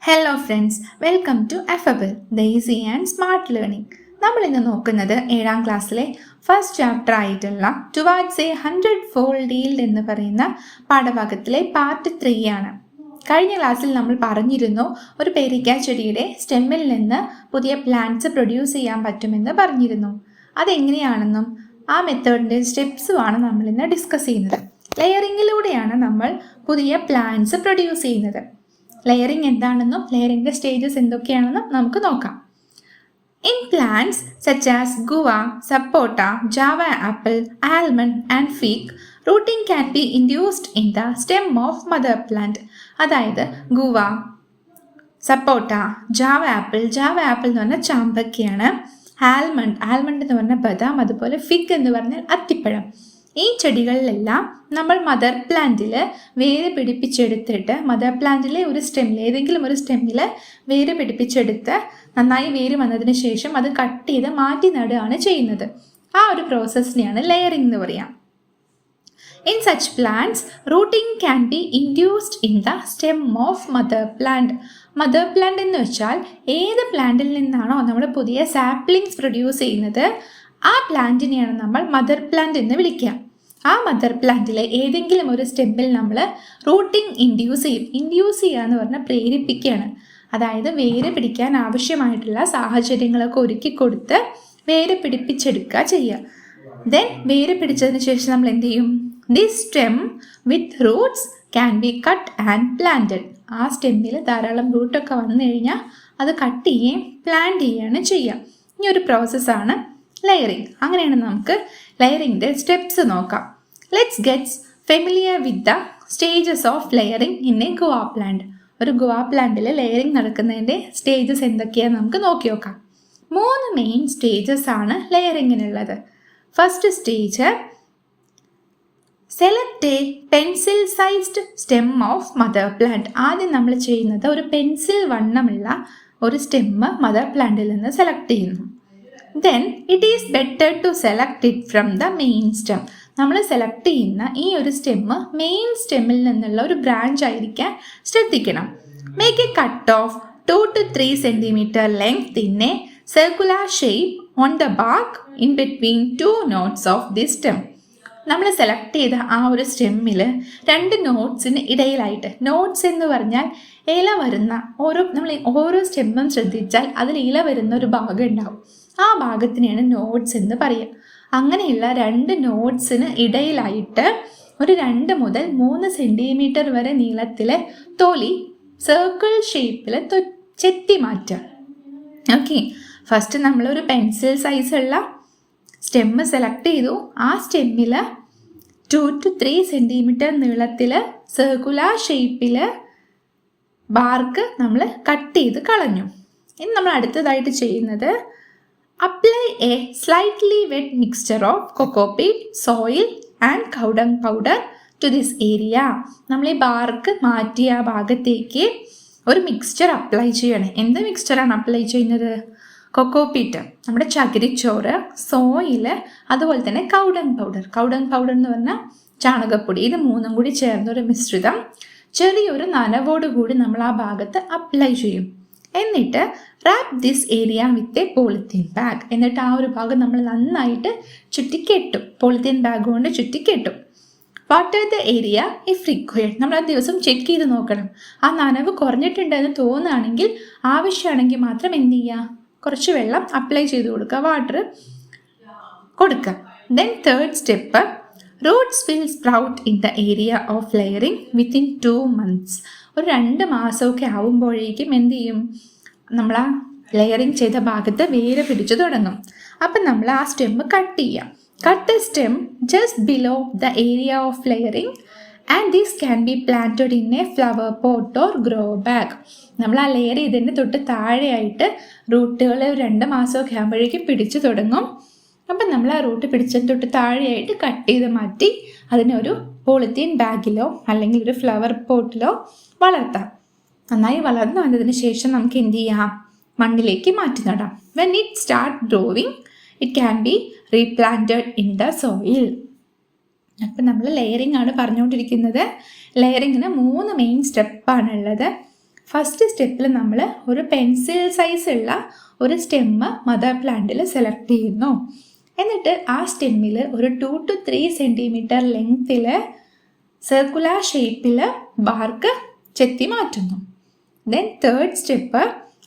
Hello friends, welcome to affable the easy and smart learning. നമ്മൾ ഇന്ന് നോക്കുന്നത് 7ാം ക്ലാസ്സിലെ ഫസ്റ്റ് ചാപ്റ്റർ ആയിട്ടുള്ള ടുവാർഡ്സ് എ 100-fold yield എന്ന് പറയുന്ന പാഠഭാഗത്തിലെ പാർട്ട് 3 ആണ്. കഴിഞ്ഞ ക്ലാസ്സിൽ നമ്മൾ പറഞ്ഞിരുന്നു ഒരു പേരിക്ക ചെടിയുടെ സ്റ്റെമ്മിൽ നിന്ന് പുതിയ പ്ലാന്റ്സ് പ്രൊഡ്യൂസ് ചെയ്യാൻ പറ്റുമെന്ന് പറഞ്ഞിരുന്നു. അതെങ്ങനെയാണെന്നും ആ മെത്തേഡിൻ്റെ സ്റ്റെപ്സുമാണ് നമ്മൾ ഇന്ന് ഡിസ്കസ് ചെയ്യുന്നത്. ലെയറിങ്ങിലൂടെയാണ് നമ്മൾ പുതിയ പ്ലാന്റ്സ് പ്രൊഡ്യൂസ് ചെയ്യുന്നത്. ലെയറിംഗ് എന്താണെന്നും ലെയറിംഗിൻ്റെ സ്റ്റേജസ് എന്തൊക്കെയാണെന്നും നമുക്ക് നോക്കാം. In plants such as guava, sapota, Java apple, almond and fig, rooting can be induced in the stem of mother plant. അതായത് ഗുവ, സപ്പോട്ട, ജാവ ആപ്പിൾ എന്ന് പറഞ്ഞാൽ ചാമ്പക്കയാണ്, ആൽമണ്ട് എന്ന് പറഞ്ഞാൽ ബദാം, അതുപോലെ ഫിഗ് എന്ന് പറഞ്ഞാൽ അത്തിപ്പഴം. ഈ ചെടികളിലെല്ലാം നമ്മൾ മദർ പ്ലാന്റിൽ വേര് പിടിപ്പിച്ചെടുത്തിട്ട് മദർ പ്ലാന്റിലെ ഒരു സ്റ്റെമ്മിൽ ഏതെങ്കിലും ഒരു സ്റ്റെമ്മിൽ വേര് പിടിപ്പിച്ചെടുത്ത് നന്നായി വേര് വന്നതിന് ശേഷം അത് കട്ട് ചെയ്ത് മാറ്റി നടുകയാണ് ചെയ്യുന്നത്. ആ ഒരു പ്രോസസ്സിനെയാണ് ലെയറിംഗ് എന്ന് പറയാം. In such plants, rooting can be induced in the stem of mother plant. Mother plant എന്ന് വെച്ചാൽ ഏത് പ്ലാന്റിൽ നിന്നാണോ നമ്മൾ പുതിയ സാപ്ലിങ്സ് പ്രൊഡ്യൂസ് ചെയ്യുന്നത് ആ പ്ലാന്റിനെയാണ് നമ്മൾ മദർ പ്ലാന്റ് എന്ന് വിളിക്കുക. ആ മദർ പ്ലാന്റിലെ ഏതെങ്കിലും ഒരു സ്റ്റെമ്മിൽ നമ്മൾ റൂട്ടിംഗ് ഇൻഡ്യൂസ് ചെയ്യുക എന്ന് പറഞ്ഞാൽ പ്രേരിപ്പിക്കുകയാണ്. അതായത് വേര് പിടിക്കാൻ ആവശ്യമായിട്ടുള്ള സാഹചര്യങ്ങളൊക്കെ ഒരുക്കി കൊടുത്ത് വേര് പിടിപ്പിച്ചെടുക്കുക ചെയ്യുക. ദെൻ വേര് പിടിച്ചതിന് ശേഷം നമ്മൾ എന്ത് ചെയ്യും? This stem with Roots can be cut and planted. ആ സ്റ്റെമ്മിൽ ധാരാളം റൂട്ടൊക്കെ വന്നു കഴിഞ്ഞാൽ അത് കട്ട് ചെയ്യുകയും പ്ലാന്റ് ചെയ്യുകയാണ് ചെയ്യുക. ഈ ഒരു പ്രോസസ്സാണ് ലെയറിംഗ്. അങ്ങനെയാണ് നമുക്ക് ലെയറിംഗിൻ്റെ സ്റ്റെപ്സ് നോക്കാം. Let's gets familiar with the stages of layering in a guava plant. ഒരു ഗുവ പ്ലാന്റിൽ ലെയറിംഗ് നടക്കുന്നതിൻ്റെ സ്റ്റേജസ് എന്തൊക്കെയാണെന്ന് നമുക്ക് നോക്കി നോക്കാം. 3 മെയിൻ സ്റ്റേജസ് ആണ് ലെയറിങ്ങിനുള്ളത്. First stage, select a pencil sized stem of mother plant. ആദ്യം നമ്മൾ ചെയ്യുന്നത് ഒരു പെൻസിൽ വണ്ണമുള്ള ഒരു സ്റ്റെമ്മ് മദർ പ്ലാന്റിൽ നിന്ന് സെലക്ട് ചെയ്യുന്നു. Then it is better to select it from the main stem. നമ്മൾ സെലക്ട് ചെയ്യുന്ന ഈ ഒരു സ്റ്റെമ്മ് മെയിൻ സ്റ്റെമ്മിൽ നിന്നുള്ള ഒരു ബ്രാഞ്ച് ആയിരിക്കാൻ ശ്രദ്ധിക്കണം. Make a cut of 2 to 3 centimeter length in a circular shape on the bark in between 2 nodes of the stem. നമ്മൾ സെലക്ട് ചെയ്ത ആ ഒരു സ്റ്റെമ്മിൽ 2 നോട്ട്സിന് ഇടയിലായിട്ട്, നോട്ട്സ് എന്ന് പറഞ്ഞാൽ ഇല വരുന്ന ഓരോ സ്റ്റെമ്മും ശ്രദ്ധിച്ചാൽ അതിൽ ഇല വരുന്ന ഒരു ഭാഗം ഉണ്ടാവും. ആ ഭാഗത്തിനെയാണ് നോട്ട്സ് എന്ന് പറയുക. അങ്ങനെയുള്ള 2 നോട്ട്സിന് ഇടയിലായിട്ട് ഒരു 2 മുതൽ 3 സെൻറ്റിമീറ്റർ വരെ നീളത്തിലെ തൊലി സർക്കിൾ ഷേപ്പിൽ ചെത്തി മാറ്റുക. ഓക്കെ, ഫസ്റ്റ് നമ്മളൊരു പെൻസിൽ സൈസുള്ള സ്റ്റെമ്മ് സെലക്ട് ചെയ്തു. ആ സ്റ്റെമ്മിൽ 2 to 3 സെൻറ്റിമീറ്റർ നീളത്തിൽ സർക്കുലർ ഷേപ്പിൽ ബാർക്ക് നമ്മൾ കട്ട് ചെയ്ത് കളഞ്ഞു. ഇനി നമ്മൾ അടുത്തതായിട്ട് ചെയ്യുന്നത്, apply a slightly wet mixture of cocopeat, soil and cow dung powder to this area. നമ്മൾ ഈ ബാർക്ക് മാറ്റിയ ആ ഭാഗത്തേക്ക് ഒരു മിക്സ്ചർ അപ്ലൈ ചെയ്യണം. എന്ത് മിക്സ്ചറാണ് അപ്ലൈ ചെയ്യുന്നത്? കൊക്കോപീറ്റ്, നമ്മുടെ ചകിരിച്ചോറ്, സോയില്, അതുപോലെ തന്നെ കൗഡങ് പൗഡർ എന്ന് പറഞ്ഞാൽ ചാണകപ്പൊടി. ഇത് 3ഉം കൂടി ചേർന്നൊരു മിശ്രിതം ചെറിയൊരു നനവോടുകൂടി നമ്മൾ ആ ഭാഗത്ത് അപ്ലൈ ചെയ്യും. എന്നിട്ട് wrap this area with a polythene bag. എന്നിട്ട് ആ ഒരു ഭാഗം നമ്മൾ നന്നായിട്ട് ചുറ്റിക്കെട്ടും, പോളിത്തീൻ ബാഗ് കൊണ്ട് ചുറ്റിക്കെട്ടും. Water the area if required. നമ്മൾ ആ ദിവസം ചെക്ക് ചെയ്ത് നോക്കണം. ആ നനവ് കുറഞ്ഞിട്ടുണ്ടെന്ന് തോന്നുകയാണെങ്കിൽ ആവശ്യമാണെങ്കിൽ മാത്രം എന്ത് ചെയ്യുക? കുറച്ച് വെള്ളം അപ്ലൈ ചെയ്ത് കൊടുക്കുക, വാട്ടർ കൊടുക്കുക. Then third step, Roots will sprout in the area of layering within 2 months. ഒരു 2 മാസമൊക്കെ ആവുമ്പോഴേക്കും എന്ത് ചെയ്യും? നമ്മൾ ആ ലെയറിംഗ് ചെയ്ത ഭാഗത്ത് വേര് പിടിച്ചു തുടങ്ങും. അപ്പം നമ്മൾ ആ സ്റ്റെമ്മ് കട്ട് ചെയ്യാം. Cut the stem just below the area of layering and this can be planted in A flower pot or grow bag. നമ്മൾ ആ ലെയർ ചെയ്തതിൻ്റെ തൊട്ട് താഴെയായിട്ട് റൂട്ടുകൾ 2 മാസമൊക്കെ ആകുമ്പോഴേക്കും പിടിച്ചു തുടങ്ങും. അപ്പം നമ്മൾ ആ റൂട്ട് പിടിച്ചതിന് തൊട്ട് താഴെയായിട്ട് കട്ട് ചെയ്ത് മാറ്റി അതിനൊരു പോളിത്തീൻ ബാഗിലോ അല്ലെങ്കിൽ ഒരു ഫ്ലവർ പോട്ടിലോ വളർത്താം. നന്നായി വളർന്നു വന്നതിന് ശേഷം നമുക്ക് എന്ത് ചെയ്യാം? മണ്ണിലേക്ക് മാറ്റി നടാം. When it start growing it can be replanted in the soil. അപ്പം നമ്മൾ ലെയറിംഗ് ആണ് പറഞ്ഞുകൊണ്ടിരിക്കുന്നത്. ലെയറിങ്ങിന് 3 മെയിൻ സ്റ്റെപ്പാണുള്ളത്. ഫസ്റ്റ് സ്റ്റെപ്പിൽ നമ്മൾ ഒരു പെൻസിൽ സൈസ് ഉള്ള ഒരു സ്റ്റെമ്മ് മദർ പ്ലാന്റിൽ സെലക്ട് ചെയ്യുന്നു. എന്നിട്ട് ആ സ്റ്റെമ്മിൽ ഒരു 2 to 3 സെൻറ്റിമീറ്റർ ലെങ്ത്തിൽ സർക്കുലർ ഷേപ്പിൽ ബാർക്ക് ചെത്തി മാറ്റുന്നു. Then third step,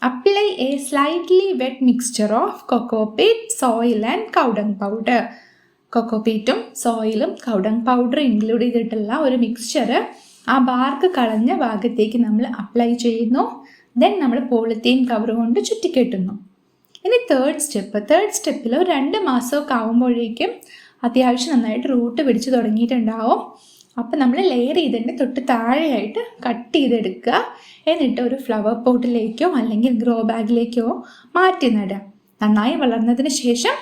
apply a slightly wet mixture of cocopeat, soil and cow dung powder. കൊക്കോപീറ്റും സോയിലും കൗഡങ് പൗഡർ ഇൻക്ലൂഡ് ചെയ്തിട്ടുള്ള ഒരു മിക്സ്ചർ ആ ബാർക്ക് കളഞ്ഞ ഭാഗത്തേക്ക് നമ്മൾ അപ്ലൈ ചെയ്യുന്നു. ദെൻ നമ്മൾ പോളിത്തീൻ കവർ കൊണ്ട് ചുറ്റിക്കെട്ടുന്നു. ഇനി തേർഡ് സ്റ്റെപ്പിൽ ഒരു 2 മാസമൊക്കെ ആകുമ്പോഴേക്കും അത്യാവശ്യം നന്നായിട്ട് റൂട്ട് പിടിച്ച് തുടങ്ങിയിട്ടുണ്ടാവും. അപ്പോൾ നമ്മൾ ലെയർ ചെയ്തതിൻ്റെ തൊട്ട് താഴെയായിട്ട് കട്ട് ചെയ്തെടുക്കുക. എന്നിട്ട് ഒരു ഫ്ലവർ പോട്ടിലേക്കോ അല്ലെങ്കിൽ ഗ്രോ ബാഗിലേക്കോ മാറ്റി നടുക. നന്നായി വളർന്നതിന് ശേഷം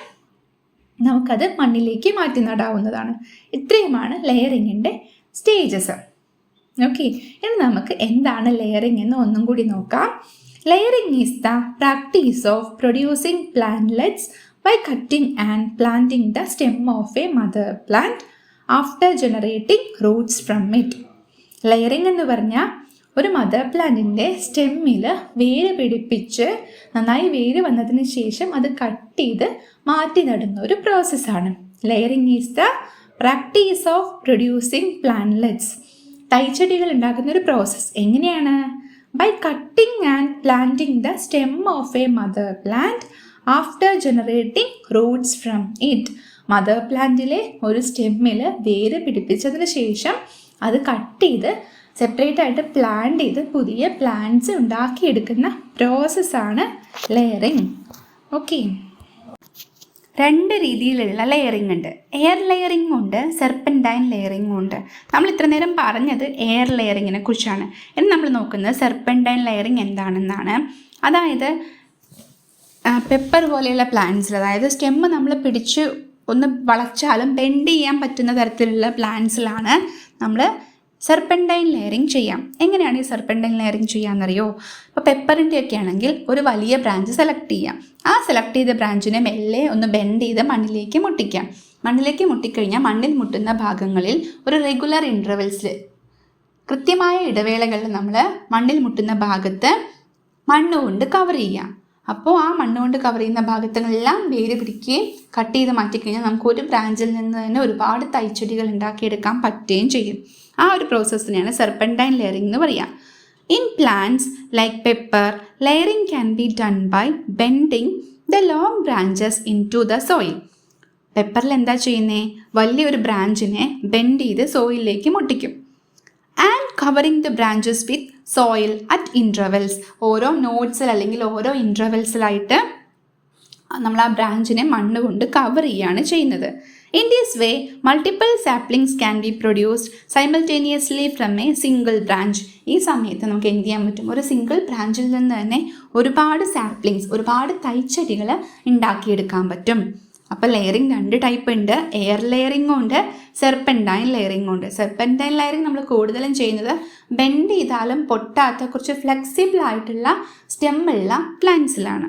നമുക്കത് മണ്ണിലേക്ക് മാറ്റി നടാവുന്നതാണ്. ഇത്രയുമാണ് ലെയറിങ്ങിൻ്റെ സ്റ്റേജസ്. ഓക്കെ, ഇനി നമുക്ക് എന്താണ് ലെയറിങ് എന്ന് ഒന്നും കൂടി നോക്കാം. Layering is the practice of producing plantlets by cutting and planting the stem of a mother plant after generating roots from it. Layering എന്ന് പറഞ്ഞാൽ ഒരു മദർ പ്ലാന്റിൻ്റെ സ്റ്റെമ്മിൽ വേര് പിടിപ്പിച്ച് നന്നായി വേര് വന്നതിന് ശേഷം അത് കട്ട് ചെയ്ത് മാറ്റി നടുന്ന ഒരു പ്രോസസ്സാണ്. Layering is the practice of producing plantlets. തൈച്ചെടികൾ ഉണ്ടാക്കുന്ന ഒരു പ്രോസസ്സ്. എങ്ങനെയാണ്? By cutting and planting the stem of a mother plant after generating roots from it. Mother പ്ലാന്റിലെ ഒരു സ്റ്റെമ്മിൽ വേര് പിടിപ്പിച്ചതിന് ശേഷം അത് കട്ട് ചെയ്ത് സെപ്പറേറ്റ് ആയിട്ട് പ്ലാന്റ് ചെയ്ത് പുതിയ പ്ലാന്റ്സ് ഉണ്ടാക്കിയെടുക്കുന്ന പ്രോസസ്സാണ് ലെയറിങ്. ഓക്കെ, 2 രീതിയിലുള്ള ലെയറിംഗ് ഉണ്ട്. എയർ ലെയറിംഗ് ഉണ്ട്, സെർപ്പൻറ്റൈൻ ലെയറിംഗും ഉണ്ട്. നമ്മൾ ഇത്ര നേരം പറഞ്ഞത് എയർ ലെയറിങ്ങിനെ കുറിച്ചാണ്. ഇനി നമ്മൾ നോക്കുന്നത് സെർപ്പൻറ്റൈൻ ലെയറിംഗ് എന്താണെന്നാണ്. അതായത് പെപ്പർ പോലെയുള്ള പ്ലാന്റ്സിൽ, അതായത് സ്റ്റെമ്മ് നമ്മൾ പിടിച്ച് ഒന്ന് വളച്ചാലും ബെൻഡ് ചെയ്യാൻ പറ്റുന്ന തരത്തിലുള്ള പ്ലാന്റ്സിലാണ് നമ്മൾ സെർപ്പൻറ്റൈൻ ലെയറിങ് ചെയ്യാം. എങ്ങനെയാണ് ഈ സെർപ്പൻറ്റൈൻ ലെയറിങ് ചെയ്യാമെന്നറിയോ? ഇപ്പോൾ പെപ്പറിൻ്റെ ഒക്കെ ആണെങ്കിൽ ഒരു വലിയ ബ്രാഞ്ച് സെലക്ട് ചെയ്യാം. ആ സെലക്ട് ചെയ്ത ബ്രാഞ്ചിനെ മെല്ലെ ഒന്ന് ബെൻഡ് ചെയ്ത് മണ്ണിലേക്ക് മുട്ടിക്കാം. മണ്ണിലേക്ക് മുട്ടിക്കഴിഞ്ഞാൽ മണ്ണിൽ മുട്ടുന്ന ഭാഗങ്ങളിൽ ഒരു റെഗുലർ ഇൻ്റർവെൽസിൽ, കൃത്യമായ ഇടവേളകളിൽ നമ്മൾ മണ്ണിൽ മുട്ടുന്ന ഭാഗത്ത് മണ്ണ് കൊണ്ട് കവർ ചെയ്യാം. അപ്പോൾ ആ മണ്ണ് കൊണ്ട് കവർ ചെയ്യുന്ന ഭാഗത്തുകളെല്ലാം വേര് പിടിക്കുകയും കട്ട് ചെയ്ത് മാറ്റിക്കഴിഞ്ഞാൽ നമുക്ക് ഒരു ബ്രാഞ്ചിൽ നിന്ന് തന്നെ ഒരുപാട് തൈച്ചെടികൾ ഉണ്ടാക്കിയെടുക്കാൻ പറ്റുകയും ചെയ്യും. ആ ഒരു പ്രോസസ്സിനെയാണ് സെർപ്പൻറ്റൈൻ ലെയറിംഗ് എന്ന് പറയുക. In plants like pepper, layering can be done by bending the long branches into the soil. പെപ്പറിൽ എന്താ ചെയ്യുന്നത്? വലിയൊരു ബ്രാഞ്ചിനെ ബെൻഡ് ചെയ്ത് സോയിലിലേക്ക് മുട്ടിക്കും. And covering the branches with soil at intervals. ഓരോ നോട്ട്സിൽ അല്ലെങ്കിൽ ഓരോ ഇൻ്റർവെൽസിലായിട്ട് നമ്മൾ ആ ബ്രാഞ്ചിനെ മണ്ണ് കൊണ്ട് കവർ ചെയ്യുകയാണ് ചെയ്യുന്നത്. In this way multiple saplings can be produced simultaneously from A single branch. ഈ സമയത്ത് നമുക്ക് എന്ത് ചെയ്യാൻ പറ്റും? ഒരു സിംഗിൾ ബ്രാഞ്ചിൽ നിന്ന് തന്നെ ഒരുപാട് സാപ്ലിങ്സ്, ഒരുപാട് തൈച്ചെടികൾ ഉണ്ടാക്കിയെടുക്കാൻ പറ്റും. അപ്പോൾ ലെയറിങ് 2 ടൈപ്പ് ഉണ്ട്. എയർ ലെയറിങ്ങും ഉണ്ട്, സെർപ്പൻറ്റൈൻ ലെയറിങ്ങും ഉണ്ട്. സെർപ്പൻറ്റൈൻ ലെയറിങ് നമ്മൾ കൂടുതലും ചെയ്യുന്നത് ബെൻഡ് ചെയ്താലും പൊട്ടാത്ത കുറച്ച് ഫ്ലെക്സിബിൾ ആയിട്ടുള്ള സ്റ്റെമ്മുള്ള പ്ലാന്റ്സിലാണ്.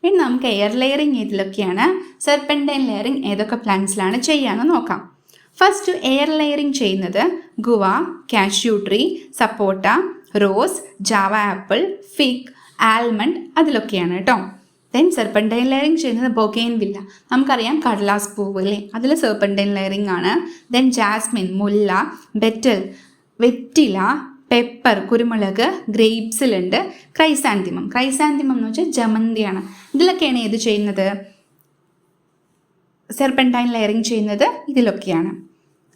ഇനി നമുക്ക് എയർ ലെയറിങ് ഏതിലൊക്കെയാണ്, സെർപ്പൻറ്റൈൻ ലെയറിങ് ഏതൊക്കെ പ്ലാന്റ്സിലാണ് ചെയ്യാമെന്ന് നോക്കാം. ഫസ്റ്റ് എയർ ലെയറിങ് ചെയ്യുന്നത് guava, cashew tree, sapota, rose, Java apple, fig, almond അതിലൊക്കെയാണ് കേട്ടോ. ദെൻ സെർപ്പൻറ്റൈൻ ലെയറിങ് ചെയ്യുന്നത് ബൊഗെയിൻവില്ല. നമുക്കറിയാം കടലാസ് പൂവ് അല്ലേ, അതിൽ സെർപ്പൻറ്റൈൻ ലെയറിങ് ആണ്. ദെൻ ജാസ്മിൻ, മുല്ല, ബെറ്റൽ, വെറ്റില, പെപ്പർ, കുരുമുളക്, ഗ്രേപ്സിലുണ്ട്, ക്രൈസാന്തിമം. ക്രൈസാന്തിമം എന്ന് വെച്ചാൽ ജമന്തിയാണ്. ഇതിലൊക്കെയാണ് ഏത് ചെയ്യുന്നത്? സെർപ്പൻറ്റൈൻ ലെയറിങ് ചെയ്യുന്നത് ഇതിലൊക്കെയാണ്.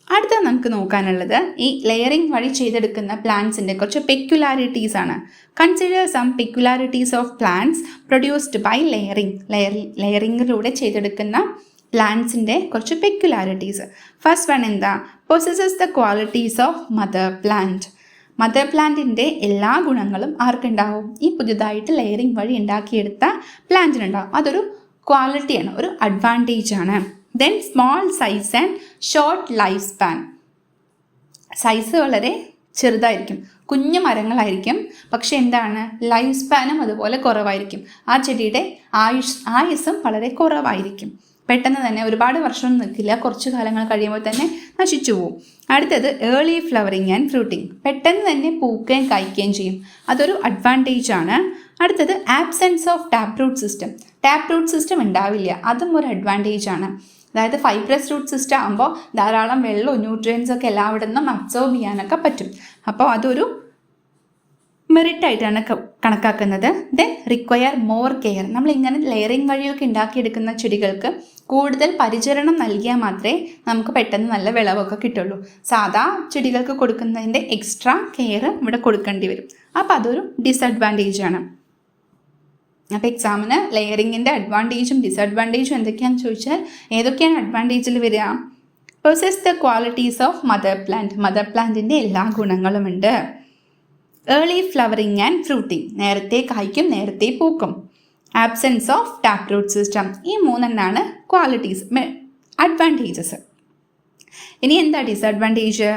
അടുത്ത നമുക്ക് നോക്കാനുള്ളത് ഈ ലെയറിങ് വഴി ചെയ്തെടുക്കുന്ന പ്ലാന്റ്സിൻ്റെ കുറച്ച് പെക്യുലാരിറ്റീസ് ആണ്. Consider some peculiarities of plants produced by layering. ലെയറിങ്ങിലൂടെ ചെയ്തെടുക്കുന്ന പ്ലാന്റ്സിൻ്റെ കുറച്ച് പെക്യുലാരിറ്റീസ്. ഫസ്റ്റ് വൺ എന്താ? Possesses the qualities of mother plant. Mother പ്ലാന്റിൻ്റെ എല്ലാ ഗുണങ്ങളും ആർക്കുണ്ടാവും? ഈ പുതിയതായിട്ട് ലെയറിങ് വഴി ഉണ്ടാക്കിയെടുത്ത പ്ലാന്റിനുണ്ടാവും. അതൊരു ക്വാളിറ്റിയാണ്, ഒരു അഡ്വാൻറ്റേജ് ആണ്. Then small size and short life span. Size വളരെ ചെറുതായിരിക്കും, കുഞ്ഞു മരങ്ങളായിരിക്കും, പക്ഷെ എന്താണ്, ലൈഫ് സ്പാനും അതുപോലെ കുറവായിരിക്കും. ആ ചെടിയുടെ ആയുസ്സും വളരെ കുറവായിരിക്കും. പെട്ടെന്ന് തന്നെ ഒരുപാട് വർഷമൊന്നും നിൽക്കില്ല, കുറച്ച് കാലങ്ങൾ കഴിയുമ്പോൾ തന്നെ നശിച്ചു പോവും. അടുത്തത് ഏർലി ഫ്ലവറിങ് ആൻഡ് ഫ്രൂട്ടിങ്, പെട്ടെന്ന് തന്നെ പൂക്കുകയും കായ്ക്കുകയും ചെയ്യും, അതൊരു അഡ്വാൻറ്റേജ് ആണ്. അടുത്തത് absence of tap root system, tap root system ഉണ്ടാവില്ല, അതും ഒരു അഡ്വാൻറ്റേജ് ആണ്. അതായത് ഫൈബ്രസ് റൂട്ട് സിസ്റ്റം ആകുമ്പോൾ ധാരാളം വെള്ളവും ന്യൂട്രിയൻസ് ഒക്കെ എല്ലാവിടെ നിന്നും അബ്സോർബ് ചെയ്യാനൊക്കെ പറ്റും. അപ്പോൾ അതൊരു മെറിറ്റായിട്ടാണ് കണക്കാക്കുന്നത്. ദെൻ റിക്വയർ മോർ കെയർ, നമ്മളിങ്ങനെ ലെയറിങ് വഴിയൊക്കെ ഉണ്ടാക്കിയെടുക്കുന്ന ചെടികൾക്ക് കൂടുതൽ പരിചരണം നൽകിയാൽ മാത്രമേ നമുക്ക് പെട്ടെന്ന് നല്ല വിളവൊക്കെ കിട്ടുള്ളൂ. സാധാ ചെടികൾക്ക് കൊടുക്കുന്നതിൻ്റെ എക്സ്ട്രാ കെയർ ഇവിടെ കൊടുക്കേണ്ടി വരും. അപ്പോൾ അതൊരു ഡിസഡ്വാൻറ്റേജ് ആണ്. അപ്പോൾ എക്സാമിന് ലെയറിങ്ങിൻ്റെ അഡ്വാൻറ്റേജും ഡിസഡ്വാൻറ്റേജും എന്തൊക്കെയാണെന്ന് ചോദിച്ചാൽ ഏതൊക്കെയാണ് അഡ്വാൻറ്റേജിൽ വരിക? Possess the qualities of mother plant, mother പ്ലാന്റിൻ്റെ എല്ലാ ഗുണങ്ങളുമുണ്ട്. ഏർലി ഫ്ലവറിങ് ആൻഡ് ഫ്രൂട്ടിങ്, നേരത്തെ കായ്ക്കും നേരത്തെ പൂക്കും. Absence of tap root system, ഈ മൂന്നെണ്ണാണ് ക്വാളിറ്റീസ്, അഡ്വാൻറ്റേജസ്. ഇനി എന്താ disadvantage?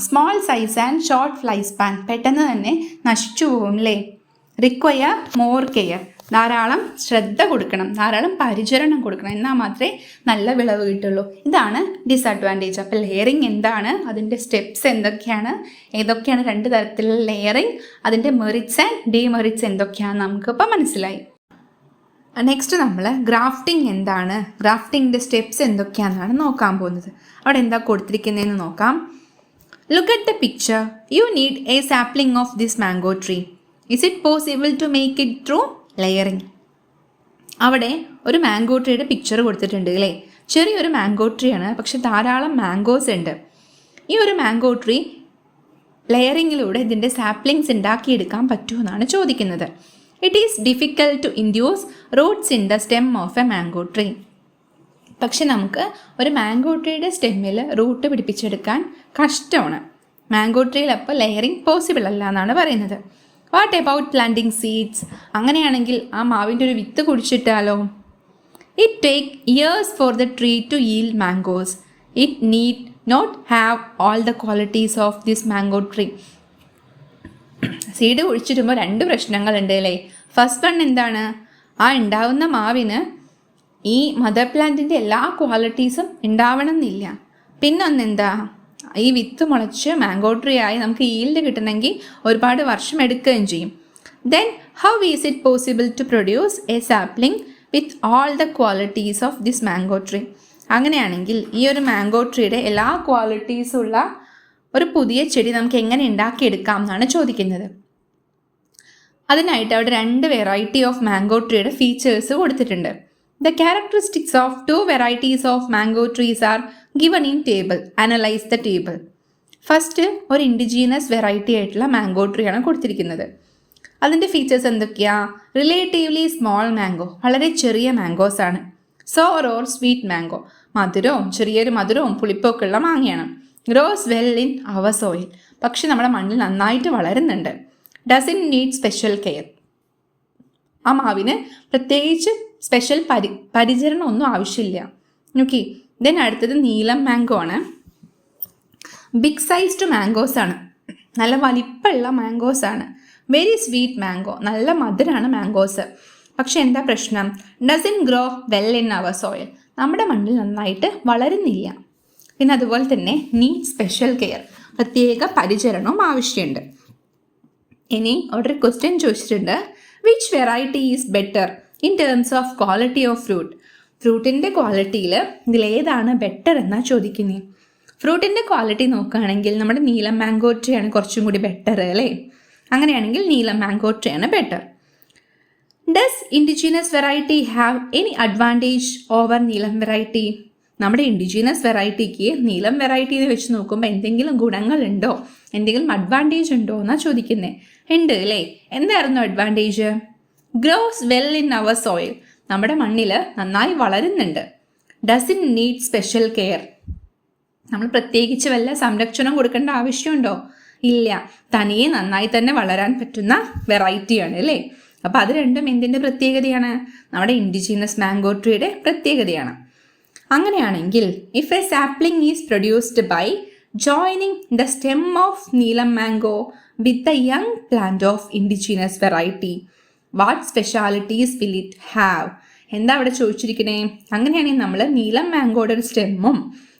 Small size and short ഫ്ലൈ സ്പാൻ, പെട്ടെന്ന് തന്നെ നശിച്ചു പോകും അല്ലേ. റിക്വയർ മോർ കെയർ, ധാരാളം ശ്രദ്ധ കൊടുക്കണം, ധാരാളം പരിചരണം കൊടുക്കണം, എന്നാൽ മാത്രമേ നല്ല വിളവ് കിട്ടുള്ളൂ. ഇതാണ് ഡിസഡ്വാൻറ്റേജ്. അപ്പോൾ ലെയറിങ് എന്താണ്, അതിൻ്റെ സ്റ്റെപ്സ് എന്തൊക്കെയാണ്, ഏതൊക്കെയാണ് രണ്ട് തരത്തിലുള്ള ലെയറിങ്, അതിൻ്റെ മെറിറ്റ്സ് ആൻഡ് ഡിമെറിറ്റ്സ് എന്തൊക്കെയാണെന്ന് നമുക്കിപ്പോൾ മനസ്സിലായി. നെക്സ്റ്റ് നമ്മൾ ഗ്രാഫ്റ്റിംഗ് എന്താണ്, ഗ്രാഫ്റ്റിങ്ങിൻ്റെ സ്റ്റെപ്സ് എന്തൊക്കെയാണെന്നാണ് നോക്കാൻ പോകുന്നത്. അവിടെ എന്താ കൊടുത്തിരിക്കുന്നതെന്ന് നോക്കാം. Look at the picture. You need a sapling of this mango tree. Is it possible to make it through layering? അവിടെ ഒരു മാംഗോ ട്രീയുടെ പിക്ചർ കൊടുത്തിട്ടുണ്ട് അല്ലേ. ചെറിയൊരു മാംഗോ ട്രീ ആണ്, പക്ഷെ ധാരാളം മാംഗോസ് ഉണ്ട്. ഈ ഒരു മാംഗോ ട്രീ ലെയറിങ്ങിലൂടെ ഇതിൻ്റെ സാപ്ലിങ്സ് ഉണ്ടാക്കിയെടുക്കാൻ പറ്റുമെന്നാണ് ചോദിക്കുന്നത്. It is difficult to induce roots in the stem of a mango tree. പക്ഷെ നമുക്ക് ഒരു മാംഗോ ട്രീയുടെ സ്റ്റെമ്മിൽ റൂട്ട് പിടിപ്പിച്ചെടുക്കാൻ കഷ്ടമാണ്. മാംഗോ ട്രീയിൽ അപ്പോൾ ലെയറിങ് പോസിബിൾ അല്ല എന്നാണ് പറയുന്നത്. What about planting seeds? അങ്ങനെയാണെങ്കിൽ ആ മാവിൻ്റെ ഒരു വിത്ത് കുഴിച്ചിട്ടാലോ? It take years for the tree to yield mangoes. It need not have all the qualities of this mango tree. Seed കുഴിച്ചിടുമ്പോൾ രണ്ട് പ്രശ്നങ്ങളുണ്ട് അല്ലേ. ഫസ്റ്റ് വൺ എന്താണ്? ആ ഉണ്ടാവുന്ന മാവിന് ഈ മദർ പ്ലാന്റിൻ്റെ എല്ലാ ക്വാളിറ്റീസും ഉണ്ടാവണം എന്നില്ല. പിന്നൊന്നെന്താ, ഈ വിത്ത് മുളച്ച് മാംഗോ ട്രീ ആയി നമുക്ക് ഈൽഡ് കിട്ടണമെങ്കിൽ ഒരുപാട് വർഷം എടുക്കുകയും ചെയ്യും. Then how is it possible to produce a sapling with all the qualities of this mango tree? അങ്ങനെയാണെങ്കിൽ ഈ ഒരു മാംഗോ ട്രീയുടെ എല്ലാ ക്വാളിറ്റീസുള്ള ഒരു പുതിയ ചെടി നമുക്ക് എങ്ങനെ ഉണ്ടാക്കിയെടുക്കാം എന്നാണ് ചോദിക്കുന്നത്. അതിനായിട്ട് അവിടെ രണ്ട് വെറൈറ്റി ഓഫ് മാംഗോ ട്രീയുടെ ഫീച്ചേഴ്സ് കൊടുത്തിട്ടുണ്ട്. The characteristics of two varieties of mango trees are given in table. Analyze the table. First ഒരു ഇൻഡിജീനസ് വെറൈറ്റി ആയിട്ടുള്ള മാംഗോ ട്രീ ആണ് കൊടുത്തിരിക്കുന്നത്. അതിൻ്റെ ഫീച്ചേഴ്സ് എന്തൊക്കെയാണ്? റിലേറ്റീവ്ലി സ്മോൾ മാംഗോ, വളരെ ചെറിയ മാംഗോസ് ആണ്. സോർ ഓർ സ്വീറ്റ് മാംഗോ, മധുരവും ചെറിയൊരു മധുരവും പുളിപ്പൊക്കെ ഉള്ള മാങ്ങയാണ്. Grows well in our soil, പക്ഷെ നമ്മുടെ മണ്ണിൽ നന്നായിട്ട് വളരുന്നുണ്ട്. ഡസൻ നീഡ് സ്പെഷ്യൽ കെയർ, ആ മാവിന് പ്രത്യേകിച്ച് സ്പെഷ്യൽ പരിചരണം ഒന്നും ആവശ്യമില്ല. ഓക്കെ. ദെൻ അടുത്തത് നീലം മാംഗോ ആണ്. ബിഗ് സൈസ്ഡ് മാംഗോസ് ആണ്, നല്ല വലിപ്പമുള്ള മാംഗോസ് ആണ്. വെരി സ്വീറ്റ് മാംഗോ, നല്ല മധുരമാണ് മാംഗോസ്. പക്ഷെ എന്താ പ്രശ്നം? Doesn't grow well in our soil, നമ്മുടെ മണ്ണിൽ നന്നായിട്ട് വളരുന്നില്ല. പിന്നെ അതുപോലെ തന്നെ നീഡ് സ്പെഷ്യൽ കെയർ, പ്രത്യേക പരിചരണവും ആവശ്യമുണ്ട്. ഇനി അവിടെ ഒരു ക്വസ്റ്റ്യൻ ചോദിച്ചിട്ടുണ്ട്. Which variety is better in terms of quality of fruit? ഫ്രൂട്ടിൻ്റെ ക്വാളിറ്റിയിൽ ഇതിലേതാണ് ബെറ്റർ എന്നാണ് ചോദിക്കുന്നത്. ഫ്രൂട്ടിൻ്റെ ക്വാളിറ്റി നോക്കുകയാണെങ്കിൽ നമ്മുടെ നീലം മാംഗോ ട്രീ ആണ് കുറച്ചും കൂടി ബെറ്റർ അല്ലേ. അങ്ങനെയാണെങ്കിൽ നീലം മാംഗോ ട്രീ ആണ് better. Does indigenous variety have any advantage over Neelam variety? നമ്മുടെ ഇൻഡിജീനസ് വെറൈറ്റിക്ക് നീലം വെറൈറ്റിയെ വെച്ച് നോക്കുമ്പോൾ എന്തെങ്കിലും ഗുണങ്ങളുണ്ടോ, എന്തെങ്കിലും അഡ്വാൻറ്റേജ് ഉണ്ടോ എന്നാണ് ചോദിക്കുന്നത്. ഉണ്ട് അല്ലേ. എന്തായിരുന്നു advantage? Grows well in our soil, നമ്മുടെ മണ്ണിൽ നന്നായി വളരുന്നുണ്ട്. ഡസൻ നീഡ് സ്പെഷ്യൽ കെയർ, നമ്മൾ പ്രത്യേകിച്ച് വല്ല സംരക്ഷണം കൊടുക്കേണ്ട ആവശ്യമുണ്ടോ? ഇല്ല, തനിയെ നന്നായി തന്നെ വളരാൻ പറ്റുന്ന വെറൈറ്റിയാണ് അല്ലേ. അപ്പോൾ അത് രണ്ടും എന്തിൻ്റെ പ്രത്യേകതയാണ്? നമ്മുടെ ഇൻഡിജീനസ് മാംഗോ ട്രീയുടെ പ്രത്യേകതയാണ്. അങ്ങനെയാണെങ്കിൽ if a sapling is produced by joining the stem of Neelam mango with the young plant of indigenous variety, what specialities will it have? എന്താ അവിടെ ചോദിച്ചിരിക്കണേ? അങ്ങനെയാണെങ്കിൽ നമ്മൾ നീലം മാംഗോയുടെ ഒരു സ്റ്റെമ്മും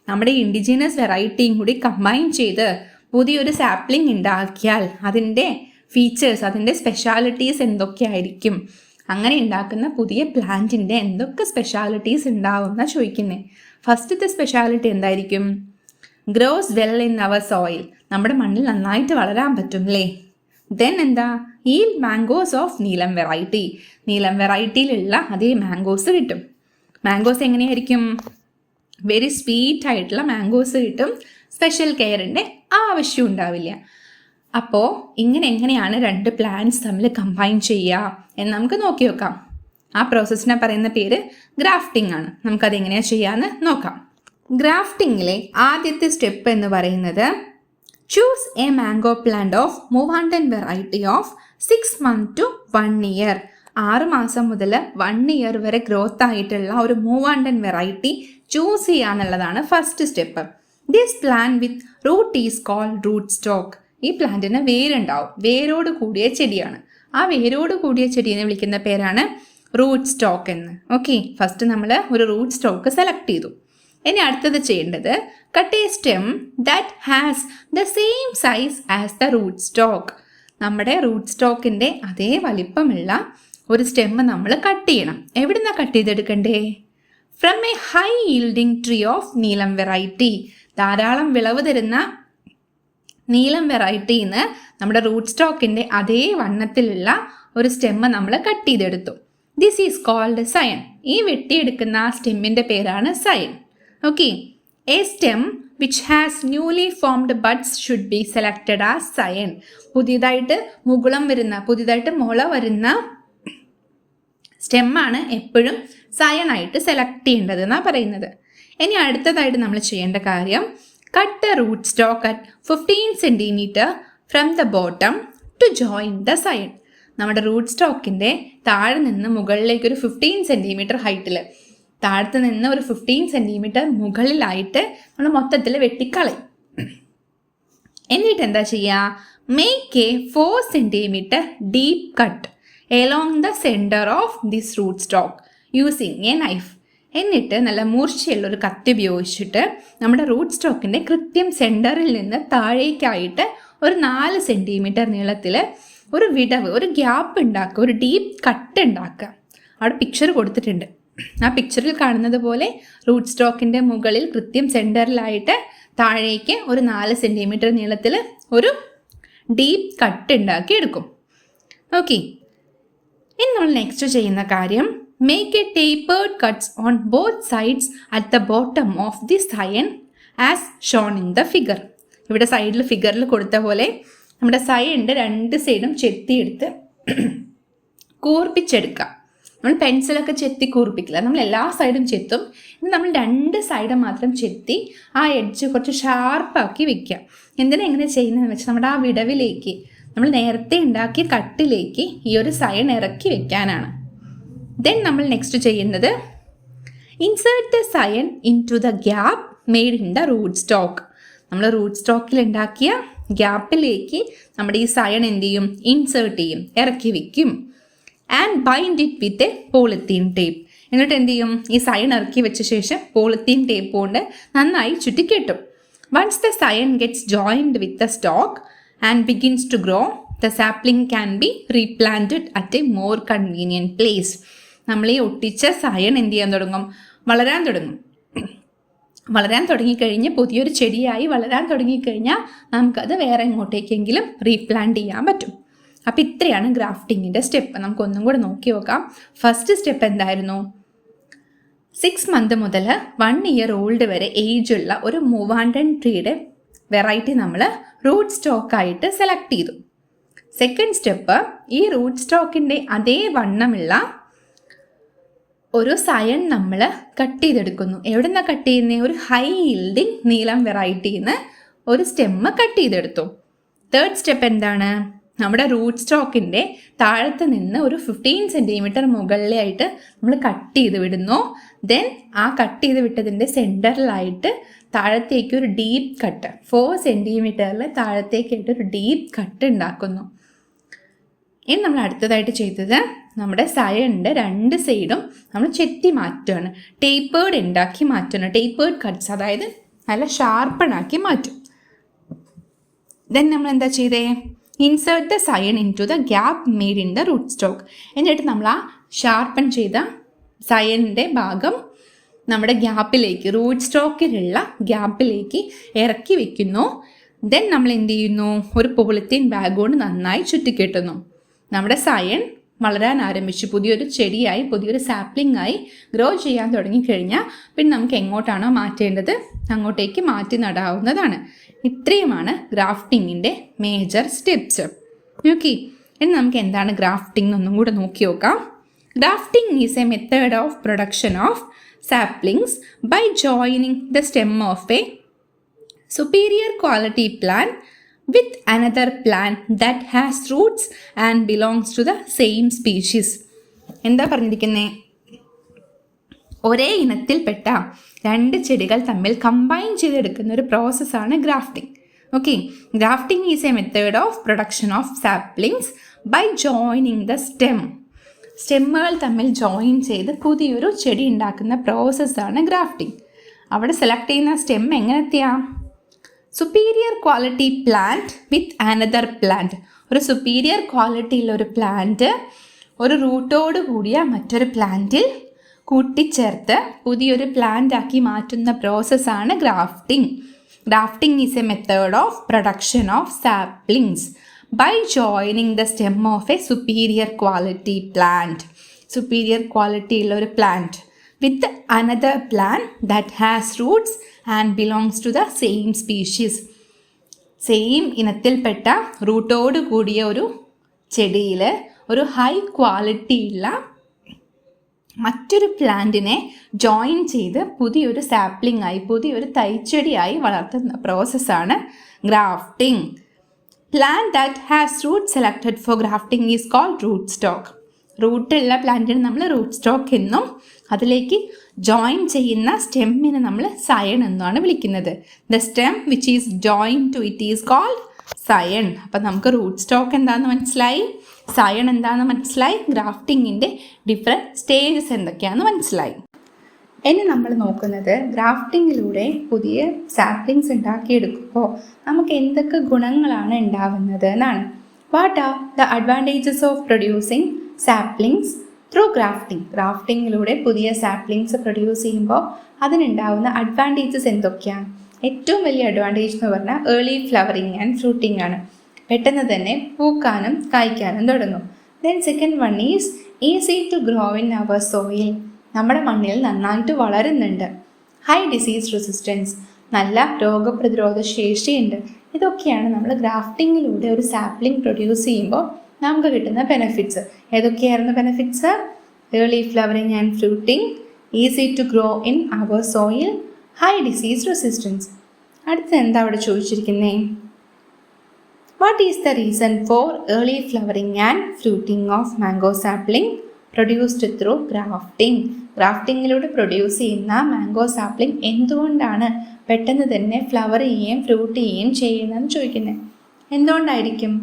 നമ്മുടെ ഇൻഡിജിനസ് വെറൈറ്റിയും കൂടി കമ്പൈൻ ചെയ്ത് പുതിയൊരു സാപ്ലിംഗ് ഉണ്ടാക്കിയാൽ അതിൻ്റെ ഫീച്ചേഴ്സ്, അതിൻ്റെ സ്പെഷ്യാലിറ്റീസ് എന്തൊക്കെയായിരിക്കും? അങ്ങനെ ഉണ്ടാക്കുന്ന പുതിയ പ്ലാന്റിൻ്റെ എന്തൊക്കെ സ്പെഷ്യാലിറ്റീസ് ഉണ്ടാവുമെന്നാ ചോദിക്കുന്നത്. ഫസ്റ്റത്തെ സ്പെഷ്യാലിറ്റി എന്തായിരിക്കും? Grows well in our soil. നമ്മുടെ മണ്ണിൽ നന്നായിട്ട് വളരാൻ പറ്റും അല്ലേ? ദെൻ എന്താ? Yield mangoes of Neelam variety. Neelam വെറൈറ്റിയിലുള്ള അതേ മാംഗോസ് കിട്ടും. മാംഗോസ് എങ്ങനെയായിരിക്കും? വെരി സ്വീറ്റ് ആയിട്ടുള്ള മാംഗോസ് കിട്ടും. സ്പെഷ്യൽ കെയറിൻ്റെ ആവശ്യം ഉണ്ടാവില്ല. അപ്പോൾ എങ്ങനെയാണ് രണ്ട് പ്ലാന്റ്സ് തമ്മിൽ കമ്പൈൻ ചെയ്യുക എന്ന് നമുക്ക് നോക്കി നോക്കാം. ആ പ്രോസസ്സിനെ പറയുന്ന പേര് ഗ്രാഫ്റ്റിംഗ് ആണ്. നമുക്കതെങ്ങനെയാണ് ചെയ്യാമെന്ന് നോക്കാം. ഗ്രാഫ്റ്റിങ്ങിലെ ആദ്യത്തെ സ്റ്റെപ്പ് എന്ന് പറയുന്നത് choose a mango plant of Moovandan variety of 6 months to 1 year. 6 മാസം മുതൽ 1 year വരെ ഗ്രോത്ത് ആയിട്ടുള്ള ഒരു മൂവാണ്ടൻ വെറൈറ്റി ചൂസ് ചെയ്യുക എന്നുള്ളതാണ് first step. This plant with root is called root stock. ഈ പ്ലാന്റിന് വേരുണ്ടാവും. വേരോട് കൂടിയ ചെടിയാണ്. ആ വേരോട് കൂടിയ ചെടീനെ വിളിക്കുന്ന പേരാണ് റൂട്ട് സ്റ്റോക്ക് എന്ന്. ഓക്കെ, ഫസ്റ്റ് നമ്മൾ ഒരു റൂട്ട് സ്റ്റോക്ക് സെലക്ട് ചെയ്തു. ഇനി അടുത്തത് ചെയ്യേണ്ടത് cut a stem that has the same size as the root stock. നമ്മുടെ റൂട്ട് സ്റ്റോക്കിൻ്റെ അതേ വലിപ്പമുള്ള ഒരു സ്റ്റെമ്മ് നമ്മൾ കട്ട് ചെയ്യണം. എവിടെ നിന്നാണ് കട്ട് ചെയ്തെടുക്കണ്ടേ? From a high yielding tree of Neelam variety. ധാരാളം വിളവ് തരുന്ന നീലം വെറൈറ്റിയിൽ നിന്ന് നമ്മുടെ റൂട്ട് സ്റ്റോക്കിൻ്റെ അതേ വണ്ണത്തിലുള്ള ഒരു സ്റ്റെമ്മ് നമ്മൾ കട്ട് ചെയ്തെടുത്തു. This is called scion. ഈ വെട്ടിയെടുക്കുന്ന ആ സ്റ്റെമ്മിൻ്റെ പേരാണ് scion. Okay, a stem which has newly formed buds should be selected as scion. പുതിയതായിട്ട് മുള വരുന്ന സ്റ്റെമ്മാണ് എപ്പോഴും സയനായിട്ട് സെലക്ട് ചെയ്യേണ്ടത് എന്നാണ് പറയുന്നത്. ഇനി അടുത്തതായിട്ട് നമ്മൾ ചെയ്യേണ്ട കാര്യം cut the root stock at 15 centimeter from the bottom to join the scion. നമ്മുടെ റൂട്ട് സ്റ്റോക്കിൻ്റെ താഴെ നിന്ന് മുകളിലേക്ക് ഒരു 15 centimeter ഹൈറ്റിൽ, താഴത്ത് നിന്ന് ഒരു 15 centimeter മുകളിലായിട്ട് നമ്മൾ മൊത്തത്തിൽ വെട്ടിക്കളയും. എന്നിട്ട് എന്താ ചെയ്യുക? Make a 4 centimeter deep cut along the centre of this root stock using a knife. എന്നിട്ട് നല്ല മൂർച്ചയുള്ള ഒരു കത്തി ഉപയോഗിച്ചിട്ട് നമ്മുടെ റൂട്ട് സ്റ്റോക്കിൻ്റെ കൃത്യം സെൻറ്ററിൽ നിന്ന് താഴേക്കായിട്ട് ഒരു 4 centimeter നീളത്തിൽ ഒരു വിടവ്, ഒരു ഗ്യാപ്പ് ഉണ്ടാക്കുക, ഒരു ഡീപ്പ് കട്ട് ഉണ്ടാക്കുക. അവിടെ പിക്ചർ കൊടുത്തിട്ടുണ്ട്. ആ പിക്ചറിൽ കാണുന്നത് പോലെ റൂട്ട് സ്റ്റോക്കിൻ്റെ മുകളിൽ കൃത്യം സെൻറ്ററിലായിട്ട് താഴേക്ക് ഒരു 4 centimeter നീളത്തിൽ ഒരു ഡീപ്പ് കട്ട് ഉണ്ടാക്കി എടുക്കും. ഓക്കെ, ഇനി നമ്മൾ നെക്സ്റ്റ് ചെയ്യുന്ന കാര്യം make a tapered cuts on both sides at the bottom of the scion as shown in the figure. ഇവിടെ സൈഡിൽ ഫിഗറിൽ കൊടുത്ത പോലെ നമ്മുടെ സയൻ്റെ 2 സൈഡും ചെത്തിയെടുത്ത് കൂർപ്പിച്ചെടുക്കുക. നമ്മൾ പെൻസിലൊക്കെ ചെത്തി കൂർപ്പിക്കില്ല, നമ്മൾ എല്ലാ സൈഡും ചെത്തും. ഇനി നമ്മൾ 2 സൈഡ് മാത്രം ചെത്തി ആ എഡ്ജ് കുറച്ച് ഷാർപ്പാക്കി വെക്കുക. എങ്ങനെ ചെയ്യുന്നതെന്ന് വെച്ചാൽ നമ്മുടെ ആ വിടവിലേക്ക്, നമ്മൾ നേരത്തെ ഉണ്ടാക്കിയ കട്ടിലേക്ക് ഈ ഒരു സയൻ ഇറക്കി വെക്കാനാണ്. ദെൻ നമ്മൾ നെക്സ്റ്റ് ചെയ്യുന്നത് insert the scion into the gap made in the root stock. നമ്മൾ റൂട്ട് സ്റ്റോക്കിൽ ഉണ്ടാക്കിയ ഗ്യാപ്പിലേക്ക് നമ്മുടെ ഈ സയൻ എന്ത് ചെയ്യും? ഇൻസേർട്ട് ചെയ്യും, ഇറക്കി വെക്കും. And bind it with a polythene tape. എന്നിട്ട് എന്ത് ചെയ്യും? ഈ സയൻ ഇറക്കി വെച്ച ശേഷം പോളിത്തീൻ ടേപ്പ് കൊണ്ട് നന്നായി ചുറ്റിക്കെട്ടും. Once the scion gets joined with the stock and begins to grow, the sapling can be replanted at a more convenient place. നമ്മൾ ഈ ഒട്ടിച്ച സയൻ എന്ത് ചെയ്യാൻ തുടങ്ങും? വളരാൻ തുടങ്ങിക്കഴിഞ്ഞ് പുതിയൊരു ചെടിയായി വളരാൻ തുടങ്ങിക്കഴിഞ്ഞാൽ നമുക്കത് വേറെ എങ്ങോട്ടേക്കെങ്കിലും റീപ്ലാന്റ് ചെയ്യാൻ പറ്റും. അപ്പോൾ ഇത്രയാണ് ഗ്രാഫ്റ്റിങ്ങിൻ്റെ സ്റ്റെപ്പ്. നമുക്കൊന്നും കൂടെ നോക്കി നോക്കാം. ഫസ്റ്റ് സ്റ്റെപ്പ് എന്തായിരുന്നു? 6 months മുതൽ 1 year old വരെ ഏജുള്ള ഒരു മൂവാണ്ടൻ ട്രീയുടെ വെറൈറ്റി നമ്മൾ റൂട്ട് സ്റ്റോക്കായിട്ട് സെലക്ട് ചെയ്തു. സെക്കൻഡ് സ്റ്റെപ്പ്, ഈ റൂട്ട് സ്റ്റോക്കിൻ്റെ അതേ വണ്ണമുള്ള ഒരു സയൻ നമ്മൾ കട്ട് ചെയ്തെടുക്കുന്നു. എവിടെ നിന്നാണ് കട്ട് ചെയ്യുന്നത്? ഒരു ഹൈ ഈൽഡിങ് നീലം വെറൈറ്റിയിൽ നിന്ന് ഒരു സ്റ്റെമ്മ് കട്ട് ചെയ്തെടുത്തു. തേർഡ് സ്റ്റെപ്പ് എന്താണ്? നമ്മുടെ റൂട്ട് സ്റ്റോക്കിൻ്റെ താഴത്ത് നിന്ന് ഒരു 15 centimeter മുകളിലായിട്ട് നമ്മൾ കട്ട് ചെയ്ത് വിടുന്നു. ദെൻ ആ കട്ട് ചെയ്ത് വിട്ടതിൻ്റെ സെൻറ്ററിലായിട്ട് താഴത്തേക്ക് ഒരു ഡീപ്പ് കട്ട് 4 centimeter താഴത്തേക്കായിട്ട് ഒരു ഡീപ്പ് കട്ട് ഉണ്ടാക്കുന്നു. ഇനി നമ്മൾ അടുത്തതായിട്ട് ചെയ്തത് നമ്മുടെ സയണിൻ്റെ 2 സൈഡും നമ്മൾ ചെത്തി മാറ്റുകയാണ്. ടേപ്പേർഡ് ഉണ്ടാക്കി മാറ്റുകയാണ്. ടേപ്പേർഡ് കട്ട്സ്, അതായത് നല്ല ഷാർപ്പണാക്കി മാറ്റും. ദെൻ നമ്മൾ എന്താ ചെയ്തേ? Insert the scion into the gap made in the root stock. എന്നിട്ട് നമ്മൾ ആ ഷാർപ്പൺ ചെയ്ത സയണിൻ്റെ ഭാഗം നമ്മുടെ ഗ്യാപ്പിലേക്ക്, റൂട്ട് സ്റ്റോക്കിലുള്ള ഗ്യാപ്പിലേക്ക് ഇറക്കി വെക്കുന്നു. ദെൻ നമ്മൾ എന്ത് ചെയ്യുന്നു? ഒരു പോളിത്തീൻ ബാഗ് കൊണ്ട് നന്നായി ചുറ്റിക്കെട്ടുന്നു. നമ്മുടെ സയൺ വളരാൻ ആരംഭിച്ചു, പുതിയൊരു ചെടിയായി, പുതിയൊരു സാപ്ലിംഗ് ആയി ഗ്രോ ചെയ്യാൻ തുടങ്ങിക്കഴിഞ്ഞാൽ പിന്നെ നമുക്ക് എങ്ങോട്ടാണോ മാറ്റേണ്ടത് അങ്ങോട്ടേക്ക് മാറ്റി നടാവുന്നതാണ്. ഇത്രയുമാണ് ഗ്രാഫ്റ്റിങ്ങിൻ്റെ മേജർ സ്റ്റെപ്സ്. ഓക്കെ, ഇനി നമുക്ക് എന്താണ് ഗ്രാഫ്റ്റിംഗ് എന്നൊന്നും കൂടെ നോക്കി നോക്കാം. Grafting is a method of production of saplings by joining the stem of a superior quality plant with another plant that has roots and belongs to the same species. എന്താ പറഞ്ഞിരിക്കുന്നേ? ഒരേ ഇനത്തിൽപ്പെട്ട 2 ചെടികൾ തമ്മിൽ കമ്പൈൻ ചെയ്തെടുക്കുന്ന ഒരു പ്രോസസ്സാണ് grafting. Okay, grafting is a method of production of saplings by joining the stem. സ്റ്റെമ്മുകൾ തമ്മിൽ ജോയിൻ ചെയ്ത് പുതിയൊരു ചെടി ഉണ്ടാക്കുന്ന പ്രോസസ്സാണ് ഗ്രാഫ്റ്റിംഗ്. അവിടെ സെലക്ട് ചെയ്യുന്ന സ്റ്റെം എങ്ങനത്തെയാ? Superior quality plant with another plant. ഒരു സുപ്പീരിയർ ക്വാളിറ്റിയുള്ള ഒരു പ്ലാന്റ് ഒരു റൂട്ടോട് കൂടിയ മറ്റൊരു പ്ലാന്റിൽ കൂട്ടിച്ചേർത്ത് പുതിയൊരു പ്ലാന്റ് ആക്കി മാറ്റുന്ന പ്രോസസ്സാണ് grafting. Grafting is a method of production of saplings by joining the stem of a superior quality plant. Superior quality ഉള്ള ഒരു plant with another plant that has roots and belongs to the same species. Same ഇനത്തിൽപ്പെട്ട റൂട്ടോട് കൂടിയ ഒരു ചെടിയിൽ ഒരു high quality ഉള്ള മറ്റൊരു പ്ലാന്റിനെ join ചെയ്ത് പുതിയൊരു സാപ്ലിംഗ് ആയി, പുതിയൊരു തൈച്ചെടിയായി വളർത്തുന്ന പ്രോസസ്സാണ് grafting. Plant that has roots selected for grafting is called rootstock. റൂട്ടുള്ള പ്ലാന്റിന് നമ്മൾ റൂട്ട് സ്റ്റോക്ക് എന്നും അതിലേക്ക് ജോയിൻ ചെയ്യുന്ന സ്റ്റെമ്മിനെ നമ്മൾ സയൺ എന്നാണ് വിളിക്കുന്നത്. The stem which is join to it is called scion. അപ്പം നമുക്ക് റൂട്ട് സ്റ്റോക്ക് എന്താണെന്ന് മനസ്സിലായി, സയൺ എന്താണെന്ന് മനസ്സിലായി, ഗ്രാഫ്റ്റിങ്ങിൻ്റെ ഡിഫറെൻറ്റ് സ്റ്റേജസ് എന്തൊക്കെയാണെന്ന് മനസ്സിലായി. ഇനി നമ്മൾ നോക്കുന്നത് ഗ്രാഫ്റ്റിങ്ങിലൂടെ പുതിയ സാപ്ലിങ്സ് ഉണ്ടാക്കിയെടുക്കുമ്പോൾ നമുക്ക് എന്തൊക്കെ ഗുണങ്ങളാണ് ഉണ്ടാവുന്നത് എന്നാണ്. What are the advantages of producing saplings through grafting? ഗ്രാഫ്റ്റിങ്ങിലൂടെ പുതിയ സാപ്ലിങ്സ് പ്രൊഡ്യൂസ് ചെയ്യുമ്പോൾ അതിനുണ്ടാവുന്ന അഡ്വാൻറ്റേജസ് എന്തൊക്കെയാണ്? ഏറ്റവും വലിയ അഡ്വാൻറ്റേജ് എന്ന് പറഞ്ഞാൽ ഏർലി ഫ്ലവറിങ് ആൻഡ് ഫ്രൂട്ടിംഗ് ആണ്. പെട്ടെന്ന് തന്നെ പൂക്കാനും കായ്ക്കാനും തുടങ്ങും. Then second one is easy to grow in our soil. നമ്മുടെ മണ്ണിൽ നന്നായിട്ട് വളരുന്നുണ്ട്. ഹൈ ഡിസീസ് റെസിസ്റ്റൻസ്, നല്ല രോഗപ്രതിരോധ ശേഷിയുണ്ട്. ഇതൊക്കെയാണ് നമ്മൾ ഗ്രാഫ്റ്റിങ്ങിലൂടെ ഒരു സാപ്ലിംഗ് പ്രൊഡ്യൂസ് ചെയ്യുമ്പോൾ നമുക്ക് കിട്ടുന്ന ബെനിഫിറ്റ്സ്. ഏതൊക്കെയായിരുന്നു benefits? Early flowering and fruiting, easy to grow in our soil, high disease resistance. അടുത്ത് എന്താ അവിടെ ചോദിച്ചിരിക്കുന്നേ? What is the reason for early flowering and fruiting of mango sapling produced through grafting? ഗ്രാഫ്റ്റിങ്ങിലൂടെ produce ചെയ്യുന്ന mango sapling എന്തുകൊണ്ടാണ് പെട്ടെന്ന് തന്നെ flower ചെയ്യുകയും ഫ്രൂട്ട് ചെയ്യുകയും ചെയ്യുന്നതെന്ന് ചോദിക്കുന്നത്. എന്തുകൊണ്ടായിരിക്കും?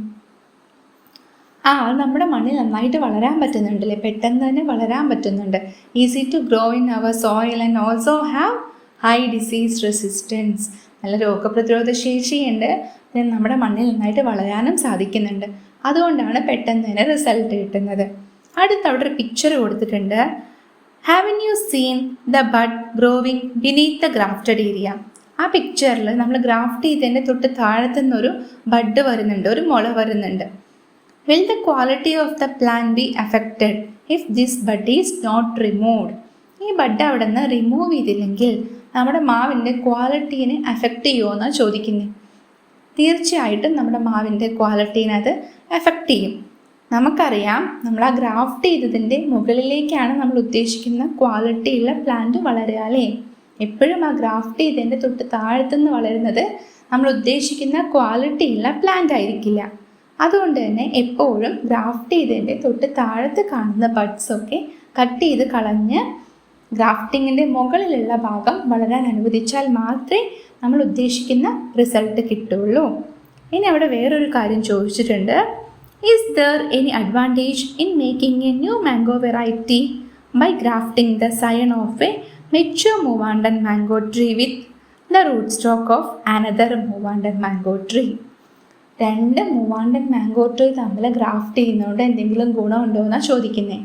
നമ്മുടെ മണ്ണിൽ നന്നായിട്ട് വളരാൻ പറ്റുന്നുണ്ടല്ലേ, പെട്ടെന്ന് തന്നെ വളരാൻ പറ്റുന്നുണ്ട്. Easy to grow in our soil and also have high disease resistance. നല്ല രോഗപ്രതിരോധ ശേഷിയുണ്ട്. നമ്മുടെ മണ്ണിൽ നന്നായിട്ട് വളരാനും സാധിക്കുന്നുണ്ട്. അതുകൊണ്ടാണ് പെട്ടെന്ന് തന്നെ റിസൾട്ട് കിട്ടുന്നത്. അടുത്ത് അവിടെ ഒരു പിക്ചർ കൊടുത്തിട്ടുണ്ട്. Haven you seen the bud growing beneath the grafted area? ആ പിക്ചറിൽ നമ്മൾ ഗ്രാഫ്റ്റ് ചെയ്തതിൻ്റെ തൊട്ട് താഴത്തുനിന്നൊരു ബഡ് വരുന്നുണ്ട്, ഒരു മുള വരുന്നുണ്ട്. Will the quality of the plant be affected if this bud is not removed? ഈ ബഡ് അവിടെ നിന്ന് റിമൂവ് ചെയ്തില്ലെങ്കിൽ നമ്മുടെ മാവിൻ്റെ ക്വാളിറ്റീനെ അഫക്റ്റ് ചെയ്യുമോ എന്നാണ് ചോദിക്കുന്നത്. തീർച്ചയായിട്ടും നമ്മുടെ മാവിൻ്റെ ക്വാളിറ്റീനെ അത് അഫക്റ്റ് ചെയ്യും. നമുക്കറിയാം, നമ്മൾ ആ ഗ്രാഫ്റ്റ് ചെയ്തതിൻ്റെ മുകളിലേക്കാണ് നമ്മൾ ഉദ്ദേശിക്കുന്ന ക്വാളിറ്റിയുള്ള പ്ലാന്റ് വളരുക അല്ലേ. എപ്പോഴും ആ ഗ്രാഫ്റ്റ് ചെയ്തതിൻ്റെ തൊട്ട് താഴത്തുനിന്ന് വളരുന്നത് നമ്മൾ ഉദ്ദേശിക്കുന്ന ക്വാളിറ്റിയുള്ള പ്ലാന്റ് ആയിരിക്കില്ല. അതുകൊണ്ട് തന്നെ എപ്പോഴും ഗ്രാഫ്റ്റ് ചെയ്തതിൻ്റെ തൊട്ട് താഴത്ത് കാണുന്ന ബഡ്സൊക്കെ കട്ട് ചെയ്ത് കളഞ്ഞ് ഗ്രാഫ്റ്റിങ്ങിൻ്റെ മുകളിലുള്ള ഭാഗം വളരാൻ അനുവദിച്ചാൽ മാത്രമേ നമ്മൾ ഉദ്ദേശിക്കുന്ന റിസൾട്ട് കിട്ടുള്ളൂ. ഇനി അവിടെ വേറൊരു കാര്യം ചോദിച്ചിട്ടുണ്ട്. Is there any advantage in making a new mango variety by grafting the scion of a mature Mowandan mango tree with the rootstock of another Mowandan mango tree? രണ്ട് മൂവാണ്ടൻ മാംഗോ ട്രീ തമ്മിൽ graft ചെയ്യുന്നതുകൊണ്ട് എന്തെങ്കിലും ഗുണമുണ്ടോ എന്നാണ് ചോദിക്കുന്നത്.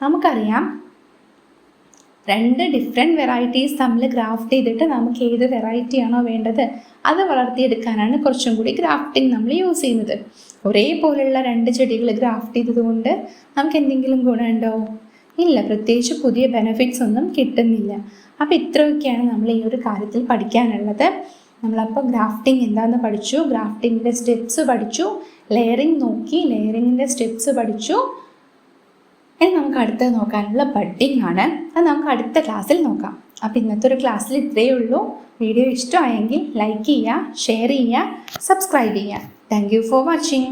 നമുക്കറിയാം, രണ്ട് different varieties തമ്മിൽ graft ചെയ്തിട്ട് നമുക്ക് ഏത് വെറൈറ്റിയാണോ വേണ്ടത് അത് വളർത്തിയെടുക്കാനാണ് കുറച്ചും കൂടി ഗ്രാഫ്റ്റിംഗ് നമ്മൾ യൂസ് ചെയ്യുന്നത്. ഒരേപോലെയുള്ള രണ്ട് ചെടികൾ ഗ്രാഫ്റ്റ് ചെയ്തതുകൊണ്ട് നമുക്ക് എന്തെങ്കിലും ഗുണമുണ്ടോ? ഇല്ല, പ്രത്യേകിച്ച് പുതിയ ബെനിഫിറ്റ്സ് ഒന്നും കിട്ടുന്നില്ല. അപ്പോൾ ഇത്രയൊക്കെയാണ് നമ്മൾ ഈ ഒരു കാര്യത്തിൽ പഠിക്കാനുള്ളത്. നമ്മളപ്പോൾ ഗ്രാഫ്റ്റിംഗ് എന്താണെന്ന് പഠിച്ചു, ഗ്രാഫ്റ്റിങ്ങിൻ്റെ സ്റ്റെപ്സ് പഠിച്ചു, ലെയറിങ് നോക്കി, ലെയറിങ്ങിൻ്റെ സ്റ്റെപ്സ് പഠിച്ചു. ഇനി നമുക്ക് അടുത്തത് നോക്കാനുള്ള ബഡ്ഡിംഗ് ആണ്. അത് നമുക്ക് അടുത്ത ക്ലാസ്സിൽ നോക്കാം. അപ്പോൾ ഇന്നത്തെ ഒരു ക്ലാസ്സിൽ ഇത്രയേ ഉള്ളൂ. വീഡിയോ ഇഷ്ടമായെങ്കിൽ ലൈക്ക് ചെയ്യുക, ഷെയർ ചെയ്യുക, സബ്സ്ക്രൈബ് ചെയ്യുക. Thank you for watching.